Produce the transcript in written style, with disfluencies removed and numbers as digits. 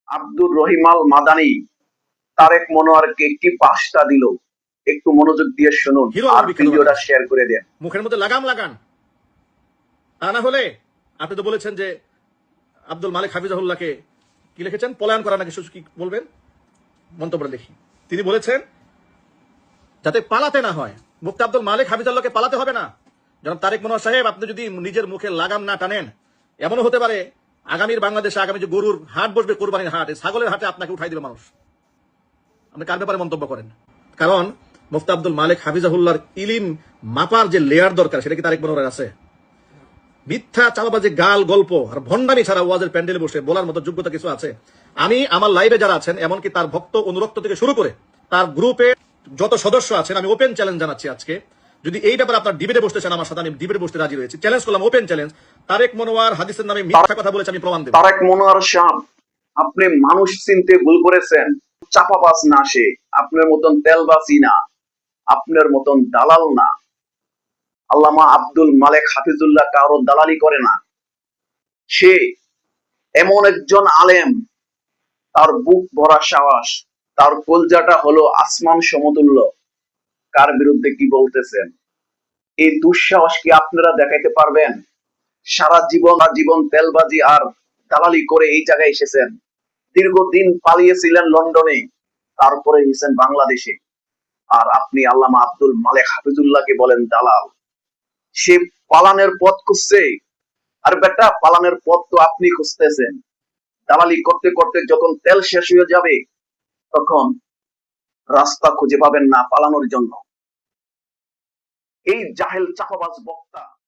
আব্দুর রহিম আল মাদানী তারেক মনোয়ারকে কি পাঁচটা দিল, একটু মনোযোগ দিয়ে শুনুন হিরো আর আলম বিখ্যাত ভিডিওটা বাংলাদেশ। শেয়ার করে দেন। মুখের মধ্যে লাগাম লাগান, তা না হলে আপনি তো বলেছেন যে আব্দুল মালিক হাফিজাহুল্লাহকে কি লিখেছেন, পলায়ন করা নাকি কি বলবেন, মন্তব্য দেখি। তিনি বলেছেন যাতে পালাতে না হয়, মুফতি আব্দুল মালিক হাফিজাহুল্লাহকে পালাতে হবে না। জনাব তারেক মনোয়ার সাহেব, আপনি যদি নিজের মুখে লাগাম না টানেন, এমনও হতে পারে আগামীর বাংলাদেশে আগামী যে গরুর হাট বসবে, কোরবানির হাট, ছাগলের হাটে আপনাকে উঠাই দিল মানুষ। আপনি কার ব্যাপারে মন্তব্য করেন? কারণ মুফতি আব্দুল মালিক হাফিজাহুল্লাহর ইলিম মাপার যে লেয়ার দরকার, সেটা কি তারেক মনোয়ারের আছে? মিথ্যা চালাবাজি, গাল গল্প আর ভণ্ডামি ছাড়া ওয়াজের প্যান্ডেলে বসে বলার মতো যোগ্যতা কিছু আছে? আমি আমার লাইভে যারা আছেন, এমনকি তার ভক্ত অনুরক্ত থেকে শুরু করে তার গ্রুপে যত সদস্য আছেন, আমি ওপেন চ্যালেঞ্জ জানাচ্ছি আজকে, যদি এই ব্যাপারে আপনার ডিবেটে বসতে চান আমার সাথে, আমি ডিবেটে বসতে রাজি রয়েছি। চ্যালেঞ্জ করলাম, ওপেন চ্যালেঞ্জ। তারেক মনোয়ার হাদিসের নামে মিথ্যা কথা বলেছে, আমি প্রমাণ দেব। তারেক মনোয়ার সাহেব, আপনি মানুষ চিনতে ভুল করেছেন। চাপাবাজ না সে, আপনার মতন তেলবাজি না, আপনার মতন দালাল না। আল্লামা আব্দুল মালিক হাফিজুল্লাহ কারো দালালি করে না। সে এমন একজন আলেম, তার বুক ভরা সাহস, তার কলজাটা হলো আসমান সমতুল্য। কার বিরুদ্ধে কি বলতেছেন? এই দুঃসাহস কি আপনারা দেখাইতে পারবেন? সারা জীবন তেলবাজি আর দালালি করে এই জায়গায় এসেছেন। দীর্ঘদিন পালিয়েছিলেন লন্ডনে, তারপরে এসেছেন বাংলাদেশে। আর আপনি আল্লামা আব্দুল মালিক হাফিজুল্লাহকে বলেন দালাল। সে পালানের পথ খুঁজছে, আর বেটা পালানের পথ তো আপনি খুঁজতেছেন। দালালি করতে করতে যখন তেল শেষ হয়ে যাবে, তখন রাস্তা খুঁজে পাবেন না পালানোর জন্য। এই জাহেল চাপাবাজ বক্তা